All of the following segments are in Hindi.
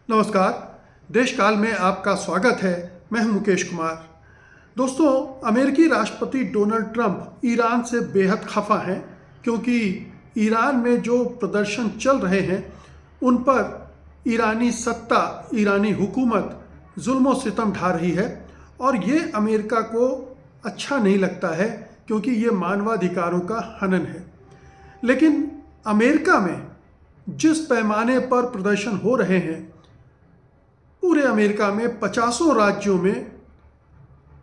नमस्कार। देश काल में आपका स्वागत है। मैं हूं मुकेश कुमार। दोस्तों, अमेरिकी राष्ट्रपति डोनाल्ड ट्रंप ईरान से बेहद खफा हैं क्योंकि ईरान में जो प्रदर्शन चल रहे हैं उन पर ईरानी सत्ता, ईरानी हुकूमत जुल्म और सितम ढा रही है और ये अमेरिका को अच्छा नहीं लगता है क्योंकि ये मानवाधिकारों का हनन है। लेकिन अमेरिका में जिस पैमाने पर प्रदर्शन हो रहे हैं, पूरे अमेरिका में 50 राज्यों में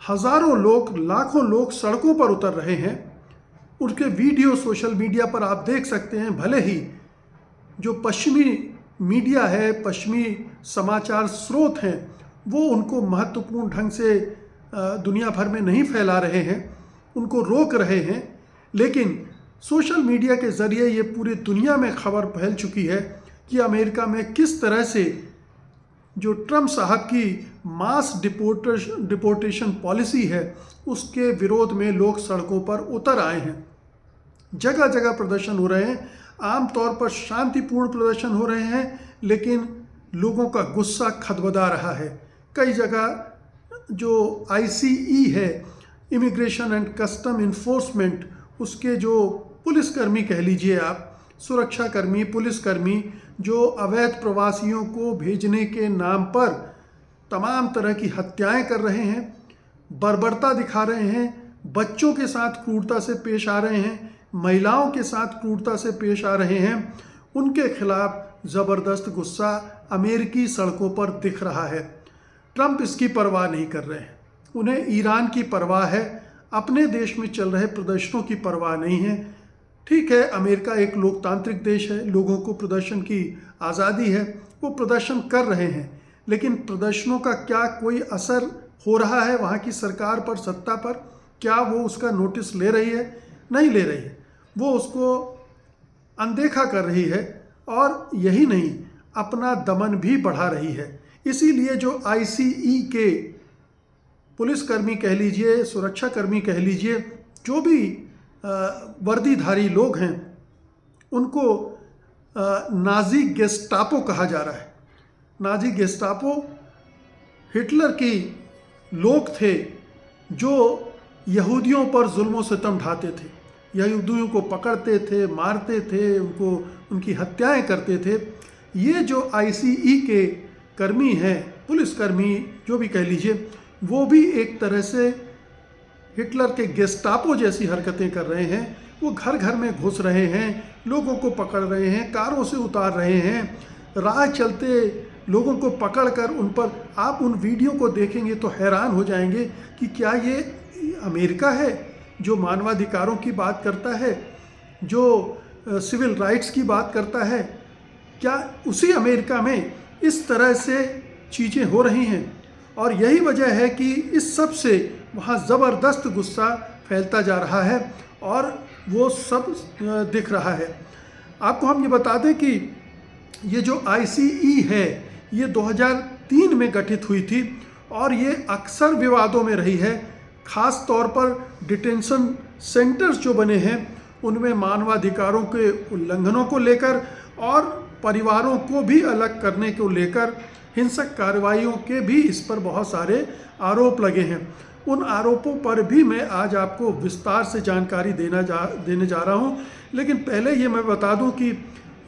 हज़ारों लोग, लाखों लोग सड़कों पर उतर रहे हैं। उनके वीडियो सोशल मीडिया पर आप देख सकते हैं। भले ही जो पश्चिमी मीडिया है, पश्चिमी समाचार स्रोत हैं, वो उनको महत्वपूर्ण ढंग से दुनिया भर में नहीं फैला रहे हैं, उनको रोक रहे हैं, लेकिन सोशल मीडिया के ज़रिए ये पूरी दुनिया में खबर फैल चुकी है कि अमेरिका में किस तरह से जो ट्रंप साहब की मास डिपोर्टेशन पॉलिसी है उसके विरोध में लोग सड़कों पर उतर आए हैं। जगह जगह प्रदर्शन हो रहे हैं। आमतौर पर शांतिपूर्ण प्रदर्शन हो रहे हैं, लेकिन लोगों का गुस्सा खदबदा रहा है। कई जगह जो ICE है, इमिग्रेशन एंड कस्टम इन्फोर्समेंट, उसके जो पुलिसकर्मी कह लीजिए आप, सुरक्षाकर्मी, पुलिसकर्मी जो अवैध प्रवासियों को भेजने के नाम पर तमाम तरह की हत्याएं कर रहे हैं, बर्बरता दिखा रहे हैं, बच्चों के साथ क्रूरता से पेश आ रहे हैं, महिलाओं के साथ क्रूरता से पेश आ रहे हैं, उनके खिलाफ ज़बरदस्त गुस्सा अमेरिकी सड़कों पर दिख रहा है। ट्रंप इसकी परवाह नहीं कर रहे हैं। उन्हें ईरान की परवाह है, अपने देश में चल रहे प्रदर्शनों की परवाह नहीं है। ठीक है, अमेरिका एक लोकतांत्रिक देश है, लोगों को प्रदर्शन की आज़ादी है, वो प्रदर्शन कर रहे हैं, लेकिन प्रदर्शनों का क्या कोई असर हो रहा है वहाँ की सरकार पर, सत्ता पर? क्या वो उसका नोटिस ले रही है? नहीं ले रही है। वो उसको अनदेखा कर रही है और यही नहीं, अपना दमन भी बढ़ा रही है। इसीलिए जो ICE के पुलिसकर्मी कह लीजिए, सुरक्षाकर्मी कह लीजिए, जो भी वर्दीधारी लोग हैं, उनको नाजी गेस्टापो कहा जा रहा है। नाजी गेस्टापो हिटलर की लोग थे जो यहूदियों पर जुल्म सितम ढाते थे, यहूदियों को पकड़ते थे, मारते थे, उनकी हत्याएं करते थे। ये जो ICE के कर्मी हैं, पुलिसकर्मी जो भी कह लीजिए, वो भी एक तरह से हिटलर के गेस्टापो जैसी हरकतें कर रहे हैं। वो घर घर में घुस रहे हैं, लोगों को पकड़ रहे हैं, कारों से उतार रहे हैं, राह चलते लोगों को पकड़कर उन पर, आप उन वीडियो को देखेंगे तो हैरान हो जाएंगे कि क्या ये अमेरिका है जो मानवाधिकारों की बात करता है, जो सिविल राइट्स की बात करता है? क्या उसी अमेरिका में इस तरह से चीज़ें हो रही हैं? और यही वजह है कि इस सब से वहाँ ज़बरदस्त गुस्सा फैलता जा रहा है और वो सब दिख रहा है। आपको हम ये बता दें कि ये जो ICE है ये 2003 में गठित हुई थी और ये अक्सर विवादों में रही है। ख़ास तौर पर डिटेंशन सेंटर्स जो बने हैं उनमें मानवाधिकारों के उल्लंघनों को लेकर और परिवारों को भी अलग करने को लेकर हिंसक कार्रवाइयों के भी इस पर बहुत सारे आरोप लगे हैं। उन आरोपों पर भी मैं आज आपको विस्तार से जानकारी देने जा रहा हूं। लेकिन पहले ये मैं बता दूं कि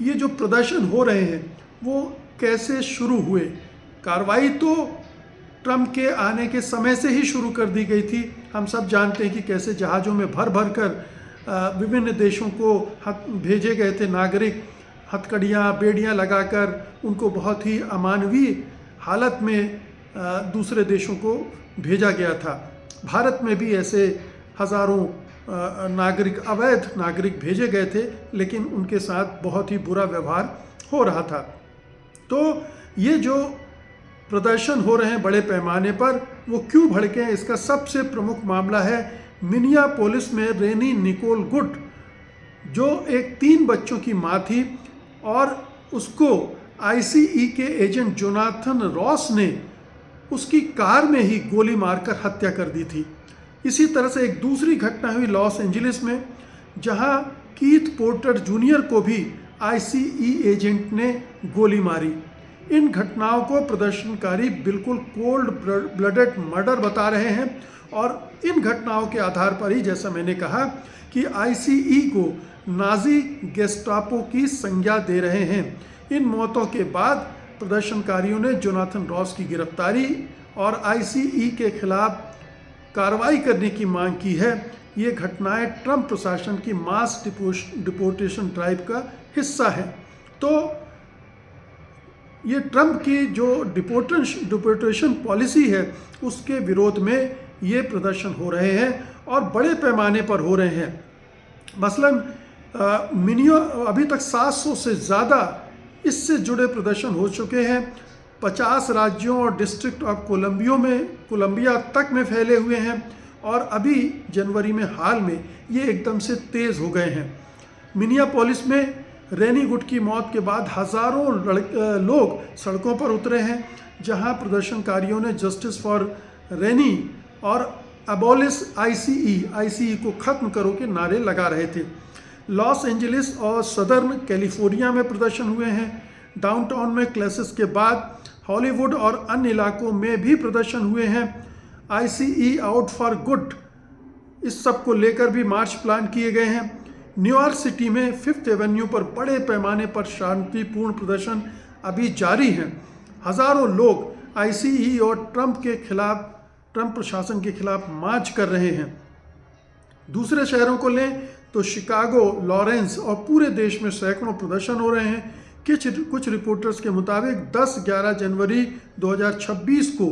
ये जो प्रदर्शन हो रहे हैं वो कैसे शुरू हुए। कार्रवाई तो ट्रंप के आने के समय से ही शुरू कर दी गई थी। हम सब जानते हैं कि कैसे जहाज़ों में भर भर कर विभिन्न देशों को भेजे गए थे नागरिक, हथकड़ियाँ, बेड़ियाँ लगाकर उनको बहुत ही अमानवीय हालत में दूसरे देशों को भेजा गया था। भारत में भी ऐसे हज़ारों नागरिक, अवैध नागरिक भेजे गए थे, लेकिन उनके साथ बहुत ही बुरा व्यवहार हो रहा था। तो ये जो प्रदर्शन हो रहे हैं बड़े पैमाने पर, वो क्यों भड़के हैं? इसका सबसे प्रमुख मामला है मिनियापोलिस में रेनी निकोल गुड, जो एक 3 बच्चों की माँ थी और उसको ICE के एजेंट जोनाथन रॉस ने उसकी कार में ही गोली मारकर हत्या कर दी थी। इसी तरह से एक दूसरी घटना हुई लॉस एंजलिस में, जहां कीथ पोर्टर जूनियर को भी ICE एजेंट ने गोली मारी। इन घटनाओं को प्रदर्शनकारी बिल्कुल कोल्ड ब्लडेड मर्डर बता रहे हैं और इन घटनाओं के आधार पर ही, जैसा मैंने कहा, कि आईसीई को नाजी गेस्टापो की संज्ञा दे रहे हैं। इन मौतों के बाद प्रदर्शनकारियों ने जोनाथन रॉस की गिरफ्तारी और आईसीई के खिलाफ कार्रवाई करने की मांग की है। ये घटनाएं ट्रंप प्रशासन की मास डिपोर्टेशन ड्राइव का हिस्सा है। तो ये ट्रंप की जो डिपोर्टेशन पॉलिसी है उसके विरोध में ये प्रदर्शन हो रहे हैं और बड़े पैमाने पर हो रहे हैं। मसलन अभी तक 700 से ज़्यादा इससे जुड़े प्रदर्शन हो चुके हैं। 50 राज्यों और डिस्ट्रिक्ट ऑफ कोलंबिया तक में फैले हुए हैं और अभी जनवरी में हाल में ये एकदम से तेज़ हो गए हैं। मिनियापोलिस में रेनी गुड की मौत के बाद हज़ारों लोग सड़कों पर उतरे हैं, जहां प्रदर्शनकारियों ने जस्टिस फॉर रेनी और अबॉलिश आईसीई को ख़त्म करो के नारे लगा रहे थे। लॉस एंजलिस और सदर्न कैलिफोर्निया में प्रदर्शन हुए हैं। डाउनटाउन में क्लैशेस के बाद हॉलीवुड और अन्य इलाकों में भी प्रदर्शन हुए हैं। आईसीई आउट फॉर गुड, इस सब को लेकर भी मार्च प्लान किए गए हैं। न्यूयॉर्क सिटी में 5th एवेन्यू पर बड़े पैमाने पर शांतिपूर्ण प्रदर्शन अभी जारी हैं। हज़ारों लोग आईसीई और ट्रंप प्रशासन के खिलाफ मार्च कर रहे हैं। दूसरे शहरों को लें तो शिकागो, लॉरेंस और पूरे देश में सैकड़ों प्रदर्शन हो रहे हैं। कुछ रिपोर्टर्स के मुताबिक 10-11 जनवरी 2026 को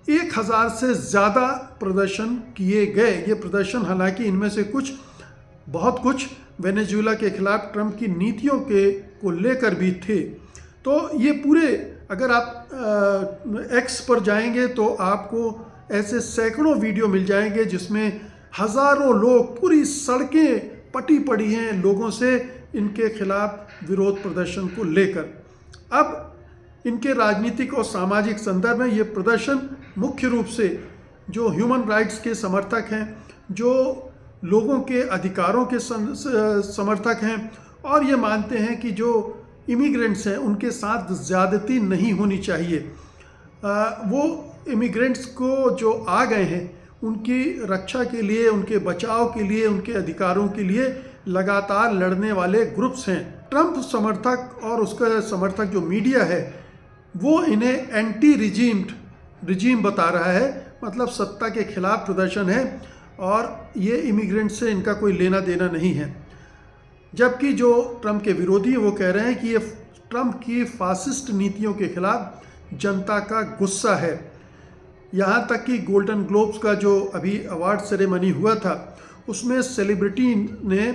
1000 से ज़्यादा प्रदर्शन किए गए। ये प्रदर्शन, हालांकि इनमें से बहुत कुछ वेनेजुएला के खिलाफ ट्रंप की नीतियों को लेकर भी थे। तो ये पूरे, अगर आप एक्स पर जाएंगे तो आपको ऐसे सैकड़ों वीडियो मिल जाएंगे जिसमें हज़ारों लोग, पूरी सड़कें पटी पड़ी हैं लोगों से इनके खिलाफ विरोध प्रदर्शन को लेकर। अब इनके राजनीतिक और सामाजिक संदर्भ में ये प्रदर्शन मुख्य रूप से जो ह्यूमन राइट्स के समर्थक हैं, जो लोगों के अधिकारों के समर्थक हैं और ये मानते हैं कि जो इमिग्रेंट्स हैं उनके साथ ज़्यादती नहीं होनी चाहिए। वो इमिग्रेंट्स को जो आ गए हैं उनकी रक्षा के लिए, उनके बचाव के लिए, उनके अधिकारों के लिए लगातार लड़ने वाले ग्रुप्स हैं। ट्रंप समर्थक और उसका समर्थक जो मीडिया है वो इन्हें एंटी रिजीम बता रहा है, मतलब सत्ता के खिलाफ प्रदर्शन है और ये इमिग्रेंट से इनका कोई लेना देना नहीं है। जबकि जो ट्रंप के विरोधी हैं वो कह रहे हैं कि ये ट्रंप की फासिस्ट नीतियों के खिलाफ जनता का गुस्सा है। यहाँ तक कि गोल्डन ग्लोब्स का जो अभी अवार्ड सेरेमनी हुआ था उसमें सेलिब्रिटी ने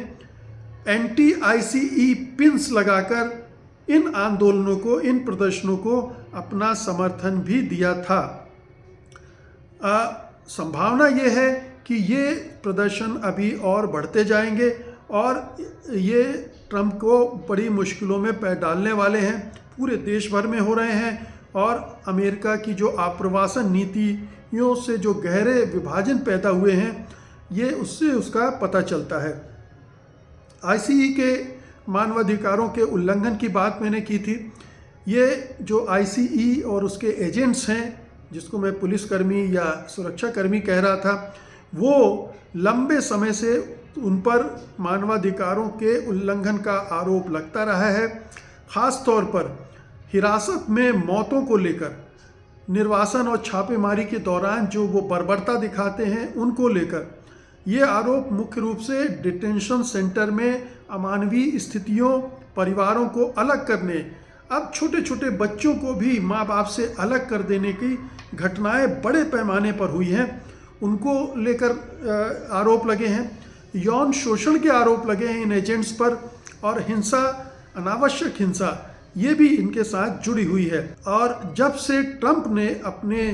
एंटी आईसीई पिन्स लगाकर इन आंदोलनों को, इन प्रदर्शनों को अपना समर्थन भी दिया था। संभावना ये है कि ये प्रदर्शन अभी और बढ़ते जाएंगे और ये ट्रंप को बड़ी मुश्किलों में पैर डालने वाले हैं। पूरे देश भर में हो रहे हैं और अमेरिका की जो आप्रवासन नीतियों से जो गहरे विभाजन पैदा हुए हैं ये उससे उसका पता चलता है। आईसीई के मानवाधिकारों के उल्लंघन की बात मैंने की थी। ये जो आईसीई और उसके एजेंट्स हैं, जिसको मैं पुलिसकर्मी या सुरक्षाकर्मी कह रहा था, वो लंबे समय से उन पर मानवाधिकारों के उल्लंघन का आरोप लगता रहा है। ख़ास तौर पर हिरासत में मौतों को लेकर, निर्वासन और छापेमारी के दौरान जो वो बर्बरता दिखाते हैं उनको लेकर ये आरोप मुख्य रूप से डिटेंशन सेंटर में अमानवीय स्थितियों, परिवारों को अलग करने, अब छोटे छोटे बच्चों को भी माँ बाप से अलग कर देने की घटनाएं बड़े पैमाने पर हुई हैं, उनको लेकर आरोप लगे हैं। यौन शोषण के आरोप लगे हैं इन एजेंट्स पर और हिंसा, अनावश्यक हिंसा, ये भी इनके साथ जुड़ी हुई है। और जब से ट्रंप ने अपने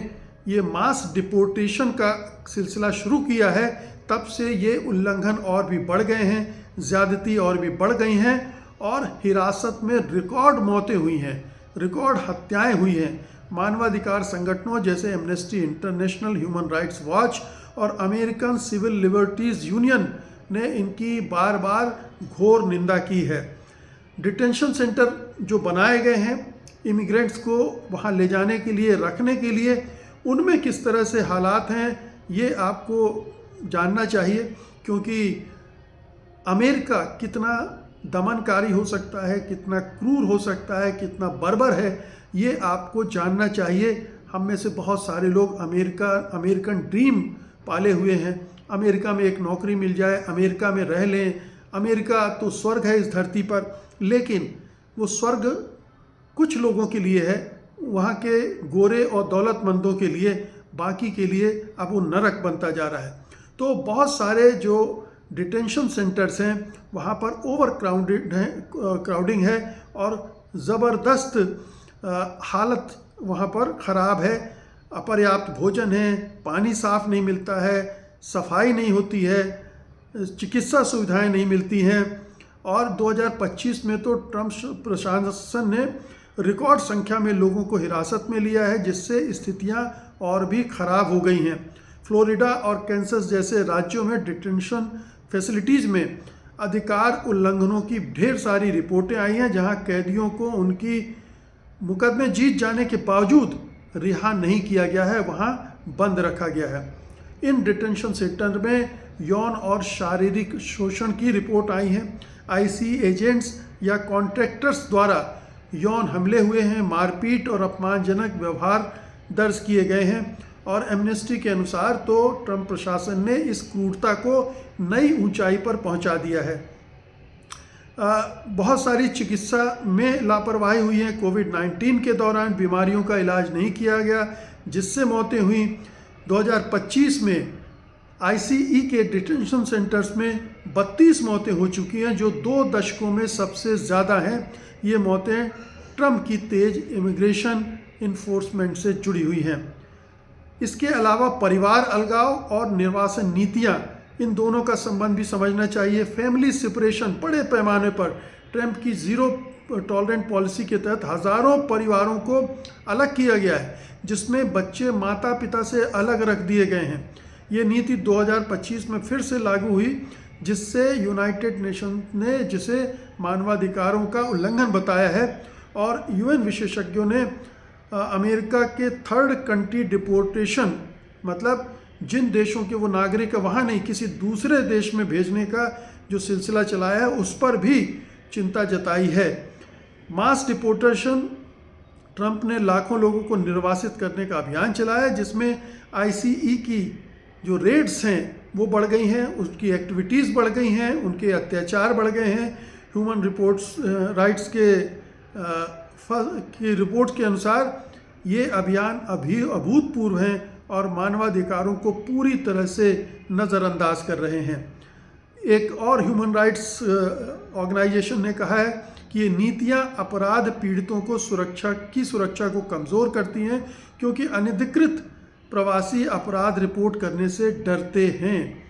ये मास डिपोर्टेशन का सिलसिला शुरू किया है तब से ये उल्लंघन और भी बढ़ गए हैं, ज़्यादती और भी बढ़ गई हैं और हिरासत में रिकॉर्ड मौतें हुई हैं, रिकॉर्ड हत्याएं हुई हैं। मानवाधिकार संगठनों जैसे amnesty international, human rights watch और अमेरिकन सिविल लिबर्टीज़ यूनियन ने इनकी बार बार घोर निंदा की है। डिटेंशन सेंटर जो बनाए गए हैं इमिग्रेंट्स को वहाँ ले जाने के लिए, रखने के लिए, उनमें किस तरह से हालात हैं ये आपको जानना चाहिए, क्योंकि अमेरिका कितना दमनकारी हो सकता है, कितना क्रूर हो सकता है, कितना बर्बर है, ये आपको जानना चाहिए। हम में से बहुत सारे लोग अमेरिकन ड्रीम पाले हुए हैं। अमेरिका में एक नौकरी मिल जाए, अमेरिका में रह लें, अमेरिका तो स्वर्ग है इस धरती पर। लेकिन वो स्वर्ग कुछ लोगों के लिए है, वहाँ के गोरे और दौलतमंदों के लिए, बाकी के लिए अब वो नरक बनता जा रहा है। तो बहुत सारे जो डिटेंशन सेंटर्स हैं वहाँ पर ओवर क्राउडिंग है और ज़बरदस्त हालत वहाँ पर ख़राब है। अपर्याप्त भोजन है, पानी साफ़ नहीं मिलता है, सफाई नहीं होती है, चिकित्सा सुविधाएं नहीं मिलती हैं। और 2025 में तो ट्रंप प्रशासन ने रिकॉर्ड संख्या में लोगों को हिरासत में लिया है, जिससे स्थितियां और भी ख़राब हो गई हैं। फ्लोरिडा और कैंसस जैसे राज्यों में डिटेंशन फैसिलिटीज़ में अधिकार उल्लंघनों की ढेर सारी रिपोर्टें आई हैं, जहां कैदियों को उनकी मुकदमे जीत जाने के बावजूद रिहा नहीं किया गया है, वहां बंद रखा गया है। इन डिटेंशन सेंटर में यौन और शारीरिक शोषण की रिपोर्ट आई है। आईसी एजेंट्स या कॉन्ट्रैक्टर्स द्वारा यौन हमले हुए हैं, मारपीट और अपमानजनक व्यवहार दर्ज किए गए हैं। और एमनेस्टी के अनुसार तो ट्रंप प्रशासन ने इस क्रूरता को नई ऊंचाई पर पहुंचा दिया है। बहुत सारी चिकित्सा में लापरवाही हुई है। कोविड-19 के दौरान बीमारियों का इलाज नहीं किया गया, जिससे मौतें हुई। 2025 में आईसीई के डिटेंशन सेंटर्स में 32 मौतें हो चुकी हैं, जो 2 दशकों में सबसे ज़्यादा हैं। ये मौतें ट्रंप की तेज इमिग्रेशन इन्फोर्समेंट से जुड़ी हुई हैं। इसके अलावा परिवार अलगाव और निर्वासन नीतियाँ, इन दोनों का संबंध भी समझना चाहिए। फैमिली सेपरेशन बड़े पैमाने पर ट्रंप की ज़ीरो टॉलरेंट पॉलिसी के तहत हज़ारों परिवारों को अलग किया गया है, जिसमें बच्चे माता पिता से अलग रख दिए गए हैं। ये नीति 2025 में फिर से लागू हुई, जिससे यूनाइटेड नेशन ने जिसे मानवाधिकारों का उल्लंघन बताया है। और यूएन विशेषज्ञों ने अमेरिका के थर्ड कंट्री डिपोर्टेशन, मतलब जिन देशों के वो नागरिक है वहाँ नहीं, किसी दूसरे देश में भेजने का जो सिलसिला चलाया है, उस पर भी चिंता जताई है। मास डिपोर्टेशन, ट्रंप ने लाखों लोगों को निर्वासित करने का अभियान चलाया है, जिसमें आईसीई की जो रेड्स हैं वो बढ़ गई हैं, उसकी एक्टिविटीज़ बढ़ गई हैं, उनके अत्याचार बढ़ गए हैं। ह्यूमन राइट्स की रिपोर्ट के अनुसार ये अभियान अभी अभूतपूर्व हैं और मानवाधिकारों को पूरी तरह से नज़रअंदाज कर रहे हैं। एक और ह्यूमन राइट्स ऑर्गेनाइजेशन ने कहा है कि ये नीतियां अपराध पीड़ितों को सुरक्षा को कमज़ोर करती हैं, क्योंकि अनधिकृत प्रवासी अपराध रिपोर्ट करने से डरते हैं।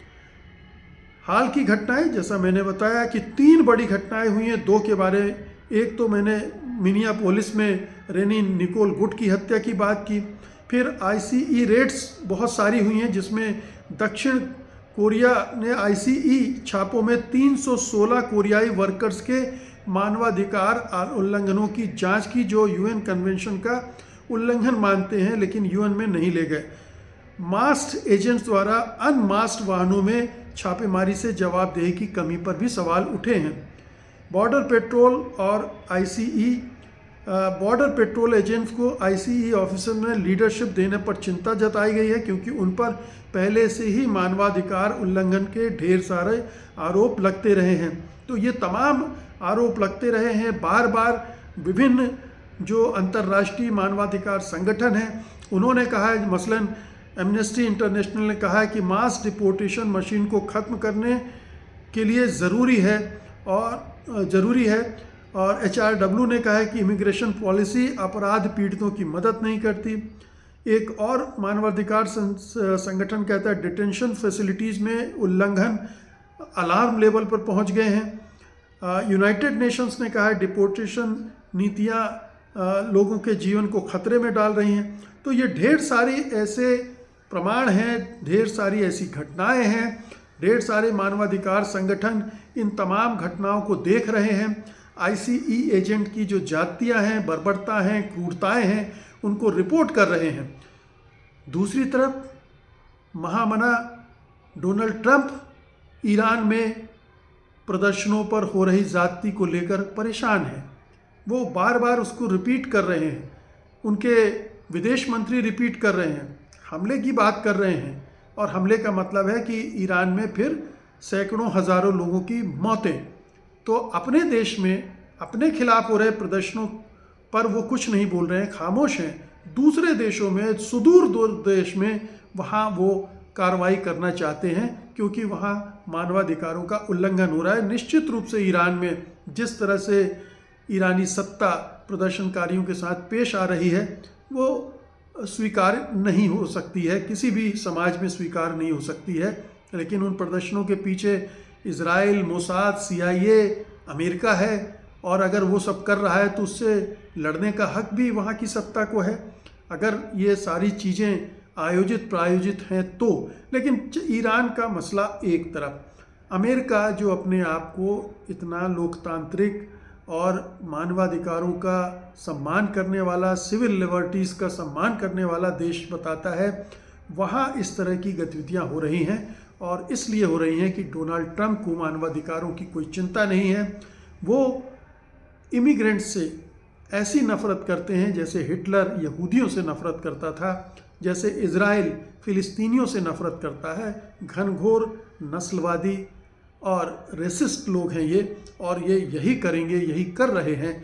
हाल की घटनाएं, जैसा मैंने बताया कि 3 बड़ी घटनाएं हुई हैं। 2 के बारे, एक तो मैंने मिनियापोलिस में रेनी निकोल गुट की हत्या की बात की। फिर आईसीई रेड्स बहुत सारी हुई हैं, जिसमें दक्षिण कोरिया ने आईसीई छापों में 316 कोरियाई वर्कर्स के मानवाधिकार उल्लंघनों की जांच की, जो यूएन कन्वेंशन का उल्लंघन मानते हैं, लेकिन यूएन में नहीं ले गए। मास्क्ड एजेंट्स द्वारा अनमास्क्ड वाहनों में छापेमारी से जवाबदेही की कमी पर भी सवाल उठे हैं। बॉर्डर पेट्रोल और आईसीई बॉर्डर पेट्रोल एजेंट्स को आईसीई ऑफिसर में लीडरशिप देने पर चिंता जताई गई है, क्योंकि उन पर पहले से ही मानवाधिकार उल्लंघन के ढेर सारे आरोप लगते रहे हैं। तो ये तमाम आरोप लगते रहे हैं बार बार। विभिन्न जो अंतर्राष्ट्रीय मानवाधिकार संगठन हैं उन्होंने कहा है, मसलन एमनेस्टी इंटरनेशनल ने कहा है कि मास डिपोर्टेशन मशीन को ख़त्म करने के लिए ज़रूरी है। और HRW ने कहा है कि इमिग्रेशन पॉलिसी अपराध पीड़ितों की मदद नहीं करती। एक और मानवाधिकार संगठन कहता है डिटेंशन फैसिलिटीज़ में उल्लंघन अलार्म लेवल पर पहुंच गए हैं। यूनाइटेड नेशंस ने कहा है डिपोर्टेशन नीतियां लोगों के जीवन को खतरे में डाल रही हैं। तो ये ढेर सारी ऐसे प्रमाण हैं, ढेर सारी ऐसी घटनाएं हैं, ढेर सारे मानवाधिकार संगठन इन तमाम घटनाओं को देख रहे हैं। ICE एजेंट की जो जातियाँ हैं, बर्बरता हैं, क्रूरताएँ हैं, उनको रिपोर्ट कर रहे हैं। दूसरी तरफ महामना डोनाल्ड ट्रंप ईरान में प्रदर्शनों पर हो रही ज़्यादती को लेकर परेशान हैं। वो बार बार उसको रिपीट कर रहे हैं, उनके विदेश मंत्री रिपीट कर रहे हैं, हमले की बात कर रहे हैं। और हमले का मतलब है कि ईरान में फिर सैकड़ों हज़ारों लोगों की मौतें। तो अपने देश में अपने खिलाफ हो रहे प्रदर्शनों पर वो कुछ नहीं बोल रहे हैं, खामोश हैं। दूसरे देशों में, सुदूर दूर देश में, वहाँ वो कार्रवाई करना चाहते हैं क्योंकि वहाँ मानवाधिकारों का उल्लंघन हो रहा है। निश्चित रूप से ईरान में जिस तरह से ईरानी सत्ता प्रदर्शनकारियों के साथ पेश आ रही है वो स्वीकार नहीं हो सकती है, किसी भी समाज में स्वीकार नहीं हो सकती है। लेकिन उन प्रदर्शनों के पीछे इजराइल, मोसाद, CIA, अमेरिका है और अगर वो सब कर रहा है तो उससे लड़ने का हक भी वहाँ की सत्ता को है, अगर ये सारी चीज़ें आयोजित प्रायोजित हैं तो। लेकिन ईरान का मसला एक तरफ, अमेरिका जो अपने आप को इतना लोकतांत्रिक और मानवाधिकारों का सम्मान करने वाला, सिविल लिबर्टीज़ का सम्मान करने वाला देश बताता है, वहाँ इस तरह की गतिविधियाँ हो रही हैं। और इसलिए हो रही हैं कि डोनाल्ड ट्रंप को मानवाधिकारों की कोई चिंता नहीं है। वो इमिग्रेंट्स से ऐसी नफ़रत करते हैं जैसे हिटलर यहूदियों से नफ़रत करता था, जैसे इज़राइल फ़िलिस्तीनियों से नफ़रत करता है। घनघोर नस्लवादी और रेसिस्ट लोग हैं ये, और ये यही करेंगे, यही कर रहे हैं।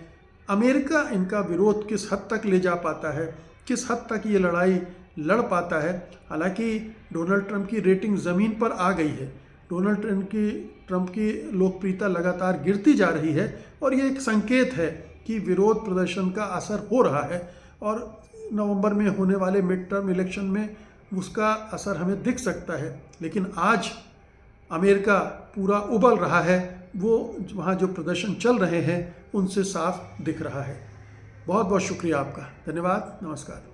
अमेरिका इनका विरोध किस हद तक ले जा पाता है, किस हद तक ये लड़ाई लड़ पाता है। हालांकि डोनाल्ड ट्रंप की रेटिंग ज़मीन पर आ गई है, डोनाल्ड ट्रंप की लोकप्रियता लगातार गिरती जा रही है और ये एक संकेत है कि विरोध प्रदर्शन का असर हो रहा है। और नवंबर में होने वाले मिड टर्म इलेक्शन में उसका असर हमें दिख सकता है। लेकिन आज अमेरिका पूरा उबल रहा है, वो वहाँ जो प्रदर्शन चल रहे हैं उनसे साफ दिख रहा है। बहुत बहुत शुक्रिया आपका, धन्यवाद, नमस्कार।